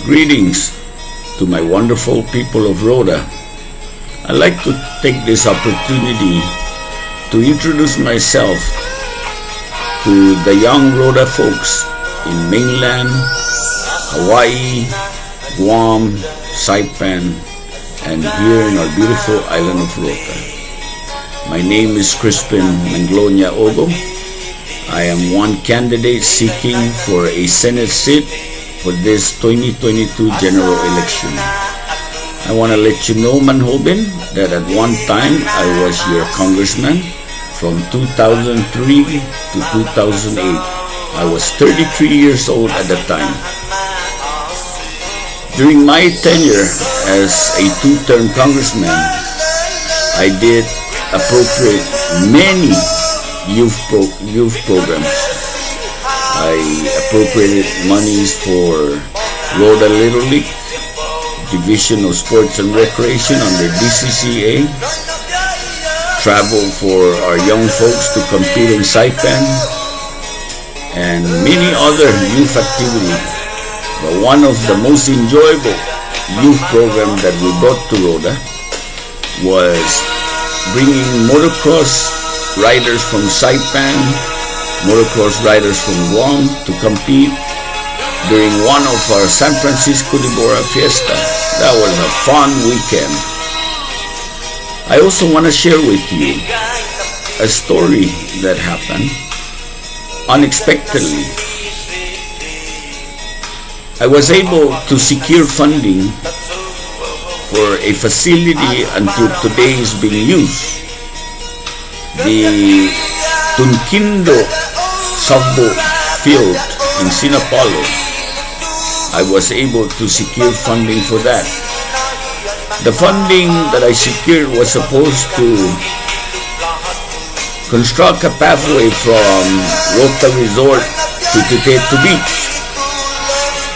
Greetings to my wonderful people of Rhoda. I'd like to take this opportunity to introduce myself to the young Rhoda folks in mainland, Hawaii, Guam, Saipan, and here in our beautiful island of Rota. My name is Crispin Manglonia Ogo. I am one candidate seeking for a Senate seat for this 2022 general election. I want to let you know, Manhobin, that at one time I was your congressman from 2003 to 2008. I was 33 years old at the time. During my tenure as a two-term congressman, I did appropriate many youth programs. I appropriated monies for Rhoda Little League, Division of Sports and Recreation under DCCA, travel for our young folks to compete in Saipan, and many other youth activities. But one of the most enjoyable youth programs that we brought to Rhoda was bringing motocross riders from Saipan, motocross riders from Guam to compete during one of our San Francisco de Bora Fiesta. That was a fun weekend. I also want to share with you a story that happened unexpectedly. I was able to secure funding for a facility until today is being used. The Tunkindo softball field in Sinapalo. I was able to secure funding for that. The funding that I secured was supposed to construct a pathway from Rota Resort to Tutetu Beach.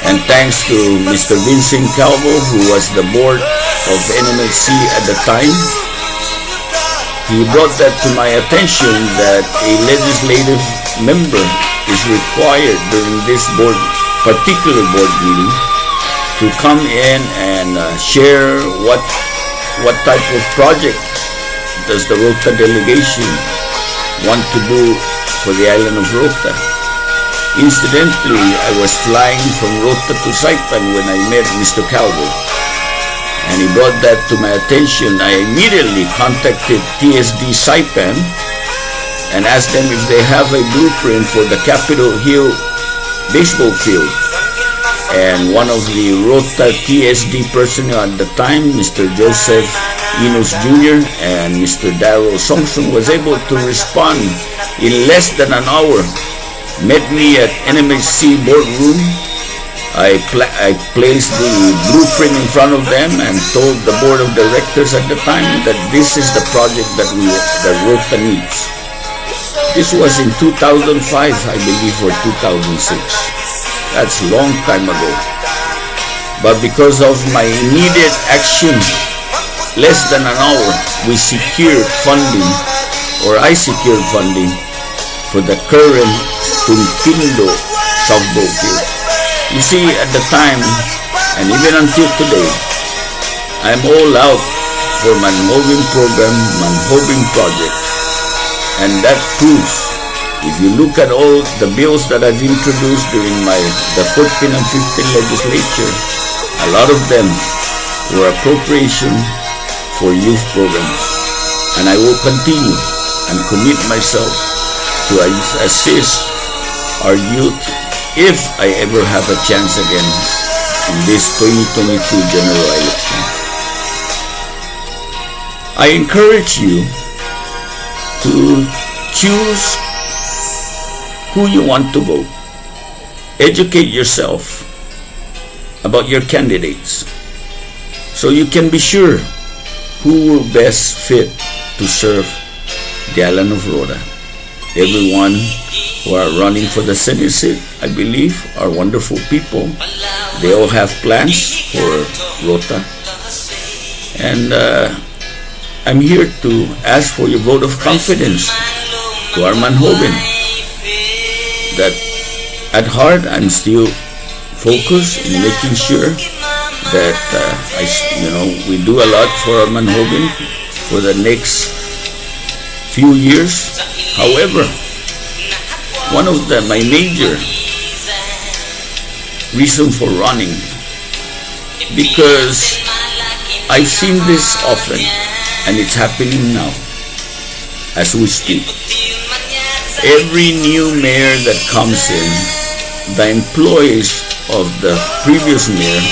And thanks to Mr. Vincent Calvo, who was the board of NMLC at the time, he brought that to my attention that a legislative member is required during this particular board meeting to come in and share what type of project does the Rota delegation want to do for the island of Rota. Incidentally, I was flying from Rota to Saipan when I met Mr. Calvo, and he brought that to my attention. I immediately contacted TSD Saipan and asked them if they have a blueprint for the Capitol Hill baseball field. And one of the Rota TSD personnel at the time, Mr. Joseph Enos Jr. and Mr. Darrell Songson, was able to respond in less than an hour. Met me at NMHC boardroom. I placed the blueprint in front of them and told the board of directors at the time that this is the project that Rota needs. This was in 2005, I believe, or 2006. That's a long time ago. But because of my immediate action, less than an hour, we secured funding, or I secured funding, for the current Tunkindo softball field. You see, at the time, and even until today, I'm all out for Manhobin program, Manhobin project. And that proves, if you look at all the bills that I've introduced during the 14th and 15th legislature, a lot of them were appropriation for youth programs. And I will continue and commit myself to assist our youth if I ever have a chance again in this 2022 general election. I encourage you to choose who you want to vote. Educate yourself about your candidates so you can be sure who will best fit to serve the island of Rhoda. Everyone who are running for the Senate seat, I believe, are wonderful people. They all have plans for Rota. And I'm here to ask for your vote of confidence to our Manhobin that at heart I'm still focus in making sure that we do a lot for Manhogan for the next few years. However, one of my major reason for running, because I've seen this often, and it's happening now as we speak. Every new mayor that comes in, the employees of the previous mayor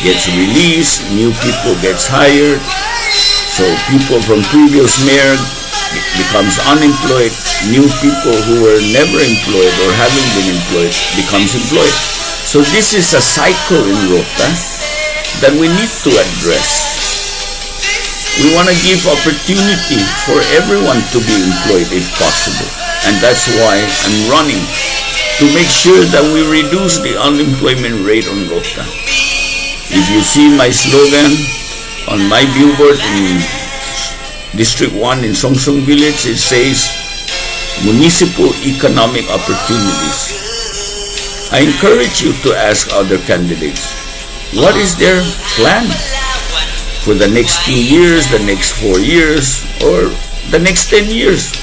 gets released, new people gets hired, so people from previous mayor becomes unemployed, new people who were never employed or haven't been employed becomes employed. So this is a cycle in Rota that we need to address. We want to give opportunity for everyone to be employed if possible. And that's why I'm running, to make sure that we reduce the unemployment rate on Rota. If you see my slogan on my billboard in District 1 in Songsong Village, it says, Municipal Economic Opportunities. I encourage you to ask other candidates, what is their plan for the next 2 years, the next 4 years, or the next 10 years?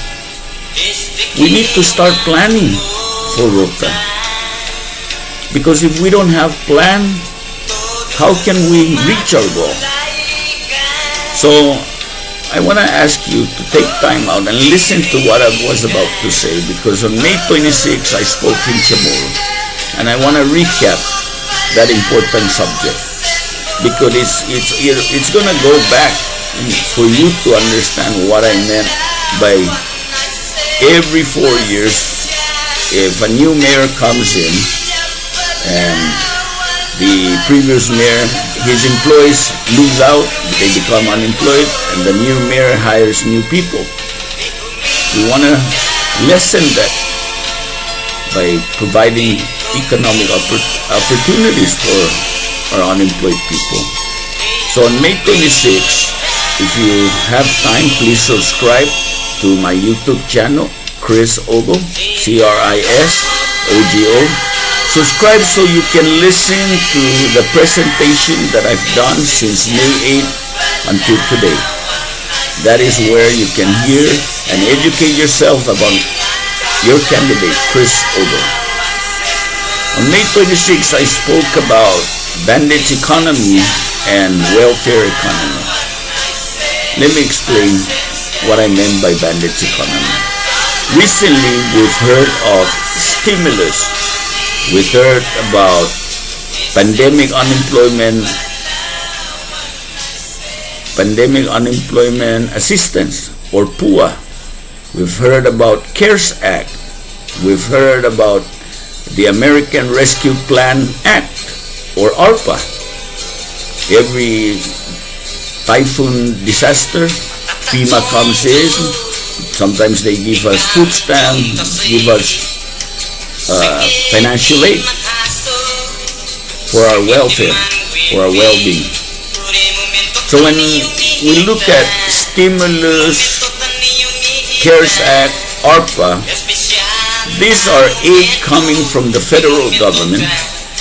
We need to start planning for Rota. Because if we don't have plan, how can we reach our goal? So, I want to ask you to take time out and listen to what I was about to say, because on May 26, I spoke in Chamorro, and I want to recap that important subject, because it's going to go back for you to understand what I meant by every 4 years, if a new mayor comes in and the previous mayor, his employees lose out, they become unemployed, and the new mayor hires new people. We want to lessen that by providing economic opportunities for our unemployed people. So on May 26, if you have time, please subscribe to my YouTube channel, Chris Ogo, CRISOGO. Subscribe so you can listen to the presentation that I've done since May 8 until today. That is where you can hear and educate yourself about your candidate, Chris Ogo. On May 26, I spoke about bandage economy and welfare economy. Let me explain what I meant by bandage economy. Recently, we've heard of stimulus. We heard about pandemic unemployment assistance, or PUA. We've heard about CARES Act. We've heard about the American Rescue Plan Act, or ARPA. Every typhoon disaster, FEMA comes in. Sometimes they give us food stamps, give us financial aid for our welfare, for our well-being. So when we look at stimulus, CARES Act, ARPA, these are aid coming from the federal government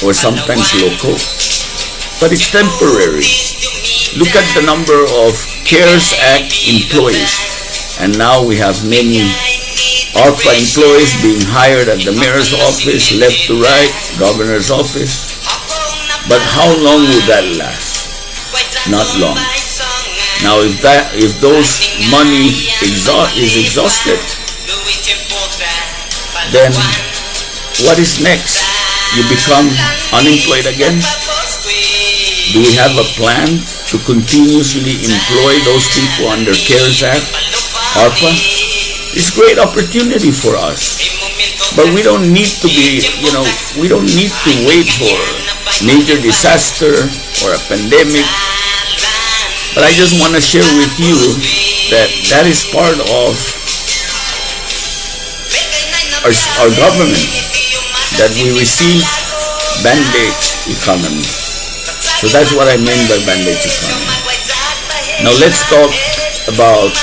or sometimes local, but it's temporary. Look at the number of CARES Act employees, and now we have many ARPA employees being hired at the mayor's office, left to right, governor's office. But how long will that last? Not long. Now, if those money is exhausted, then what is next? You become unemployed again? Do we have a plan to continuously employ those people under CARES Act, ARPA? It's a great opportunity for us. But we don't need to we don't need to wait for major disaster or a pandemic. But I just want to share with you that is part of our government, that we receive bandage economy. So that's what I mean by bandage economy. Now let's talk about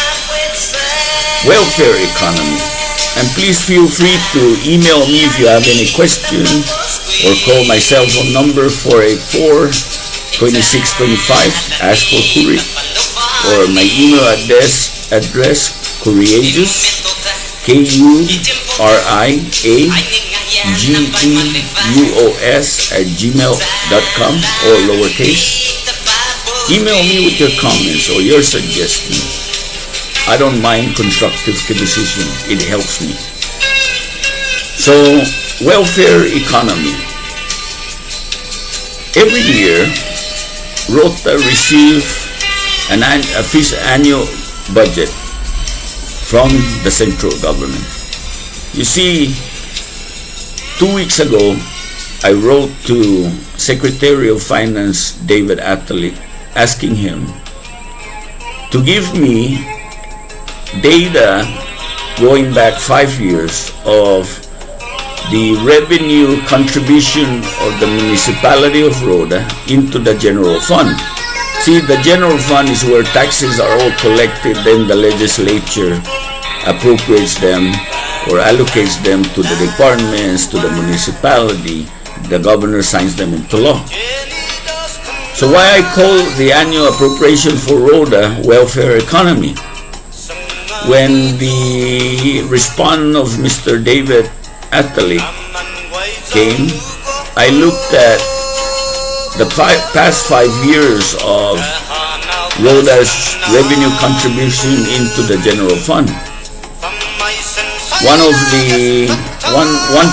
welfare economy. And please feel free to email me if you have any questions or call my cell phone number 484-2625, ask for Kuri, or my email address Kuriageus, KURIAGEUS@gmail.com, or lowercase. Email me with your comments or your suggestions. I don't mind constructive criticism. It helps me. So, welfare economy. Every year, Rota receives an annual budget from the central government. You see, 2 weeks ago, I wrote to Secretary of Finance David Atali asking him to give me data going back 5 years of the revenue contribution of the municipality of Rota into the general fund. See, the general fund is where taxes are all collected, then the legislature appropriates them or allocates them to the departments, to the municipality. The governor signs them into law. So why I call the annual appropriation for Rota welfare economy? When the response of Mr. David Atali came, I looked at the past 5 years of Rota's revenue contribution into the general fund. One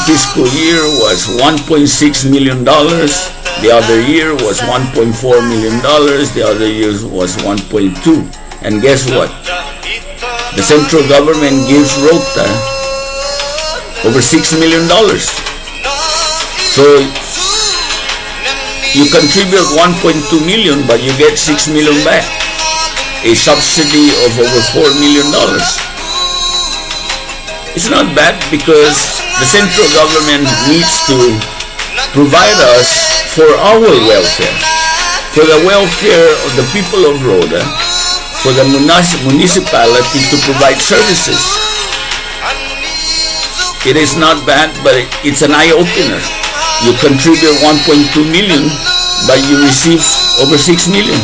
fiscal year was $1.6 million. The other year was $1.4 million. The other year was 1.2. And guess what? The central government gives Rota over $6 million. So you contribute 1.2 million, but you get 6 million back. A subsidy of over $4 million. It's not bad because the central government needs to provide us for our welfare, for the welfare of the people of Rota, for the municipality to provide services. It is not bad, but it's an eye-opener. You contribute 1.2 million, but you receive over 6 million.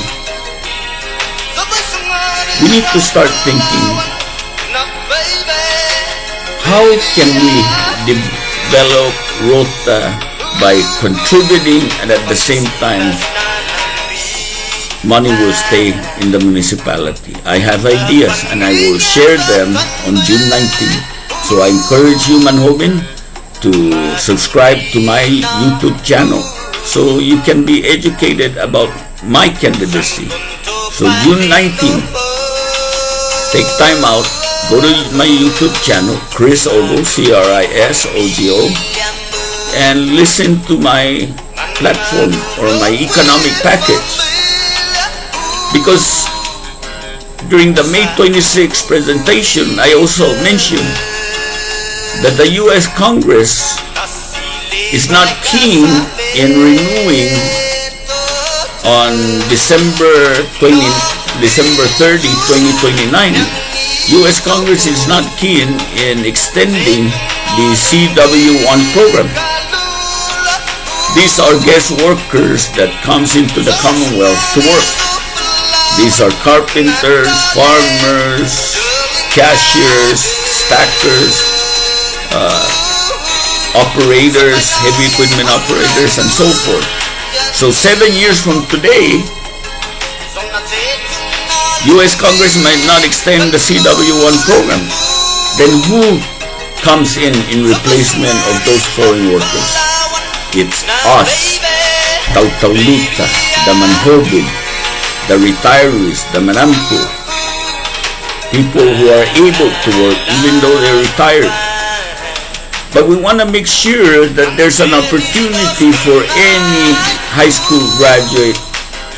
We need to start thinking, how can we develop Rota by contributing, and at the same time money will stay in the municipality? I have ideas and I will share them on June 19th. So I encourage you, Manhobin, to subscribe to my YouTube channel so you can be educated about my candidacy. So June 19th, take time out, go to my YouTube channel, Chris Ogo, CRISOGO, and listen to my platform or my economic package. Because during the May 26 presentation, I also mentioned that the U.S. Congress is not keen in renewing on December 30, 2029. U.S. Congress is not keen in extending the CW1 program. These are guest workers that comes into the Commonwealth to work. These are carpenters, farmers, cashiers, stackers, operators, heavy equipment operators, and so forth. So 7 years from today, U.S. Congress might not extend the CW1 program. Then who comes in replacement of those foreign workers? It's us, Tautauluta, the Manhobin, the retirees, the Manamco, people who are able to work even though they're retired. But we want to make sure that there's an opportunity for any high school graduate,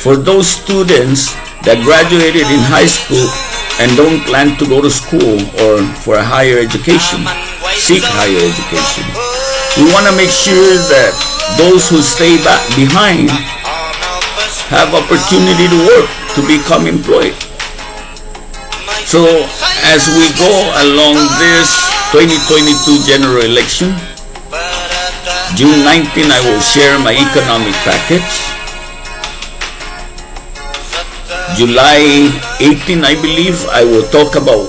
for those students that graduated in high school and don't plan to go to school or for a higher education, seek higher education. We want to make sure that those who stay back behind have opportunity to work, to become employed. So as we go along this 2022 general election, June 19, I will share my economic package. July 18, I believe, I will talk about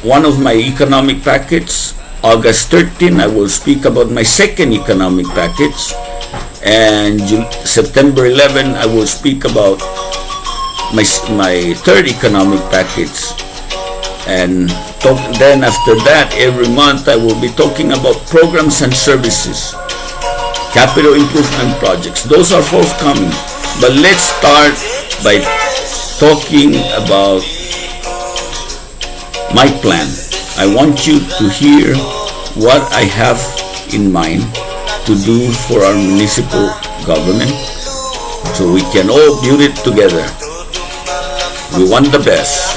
one of my economic package. August 13, I will speak about my second economic package. And September 11, I will speak about my third economic package. And then after that, every month I will be talking about programs and services, capital improvement projects. Those are forthcoming. But let's start by talking about my plan. I want you to hear what I have in mind to do for our municipal government so we can all build it together. We want the best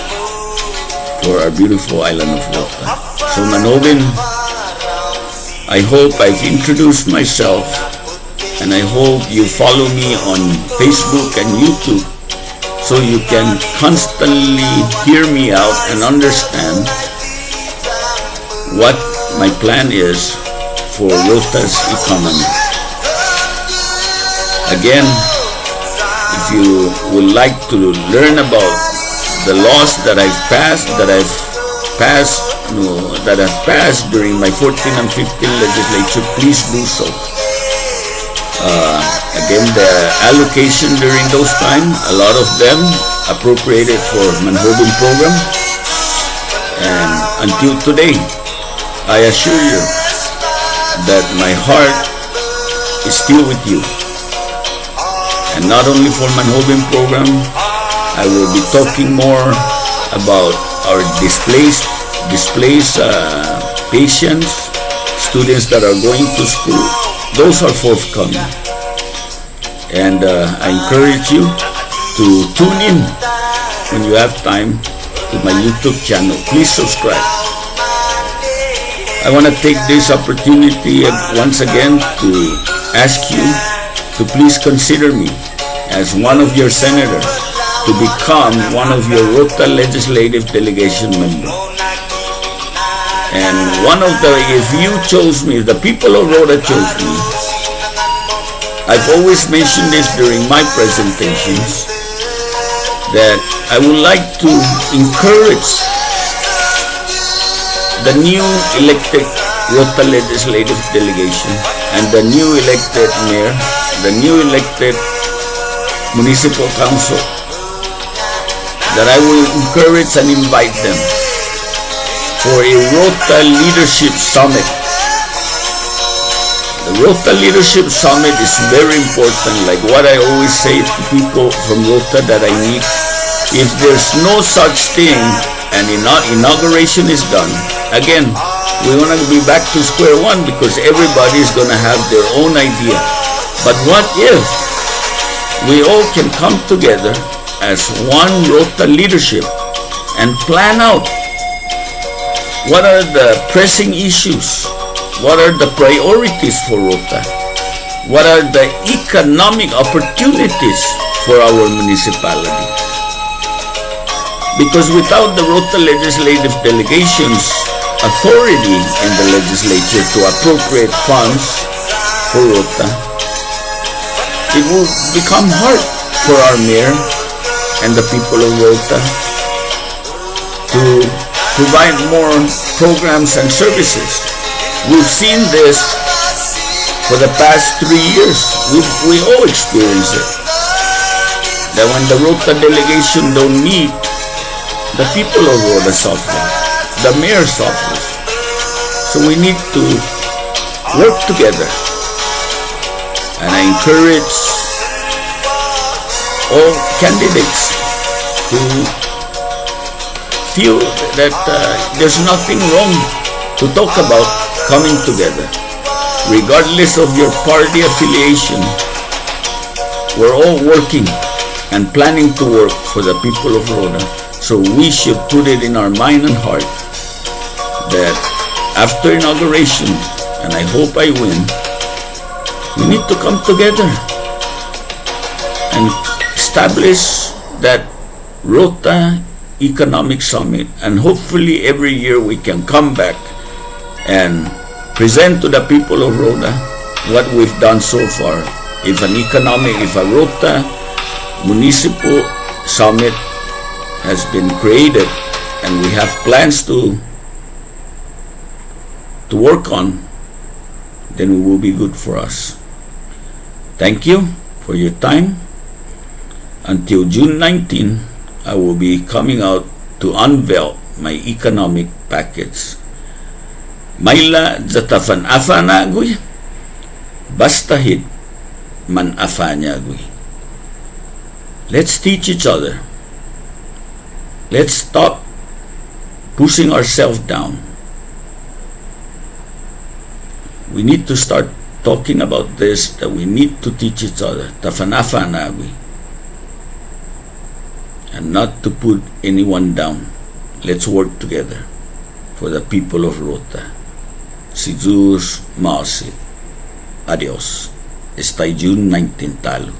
for our beautiful island of Rota. So Manobin, I hope I've introduced myself, and I hope you follow me on Facebook and YouTube so you can constantly hear me out and understand what my plan is for Rota's economy. Again, if you would like to learn about the laws that I've passed during my 14 and 15 legislature, please do so. Again, the allocation during those time, a lot of them appropriated for Manhobin program, and until today, I assure you that my heart is still with you. And not only for Manhobin program, I will be talking more about our displaced patients, students that are going to school. Those are forthcoming. And I encourage you to tune in when you have time to my YouTube channel. Please subscribe. I want to take this opportunity once again to ask you to please consider me as one of your senators to become one of your Rota legislative delegation members. And if you chose me, the people of Rota chose me, I've always mentioned this during my presentations, that I would like to encourage the new elected Rota legislative delegation and the new elected mayor, the new elected municipal council, that I will encourage and invite them for a Rota Leadership Summit. The Rota Leadership Summit is very important, like what I always say to people from Rota that I meet. If there's no such thing and inauguration is done, again, we want to be back to square one because everybody is going to have their own idea. But what if we all can come together as one Rota leadership and plan out what are the pressing issues, what are the priorities for Rota, what are the economic opportunities for our municipality. Because without the Rota legislative delegation's authority in the legislature to appropriate funds for Rota, it will become hard for our mayor and the people of Rota to provide more programs and services. We've seen this for the past 3 years. We all experience it. That when the Rota delegation don't meet, the people of Rota suffer, the mayor suffers. So we need to work together. And I encourage all candidates to feel that there's nothing wrong to talk about coming together. Regardless of your party affiliation, we're all working and planning to work for the people of Rota. So we should put it in our mind and heart that after inauguration, and I hope I win, we need to come together and establish that Rota Economic Summit, and hopefully every year we can come back and present to the people of Rota what we've done so far. If a Rota Municipal Summit has been created and we have plans to work on, then it will be good for us. Thank you for your time. Until June 19, I will be coming out to unveil my economic package. Maila zatafan afana gui, bastahid man afanya gui. Let's teach each other. Let's stop pushing ourselves down. We need to start talking about this, that we need to teach each other, tafanafanawi, and not to put anyone down. Let's work together for the people of Rota. Si Zeus Maosit. Adios. Estay June 19 talo.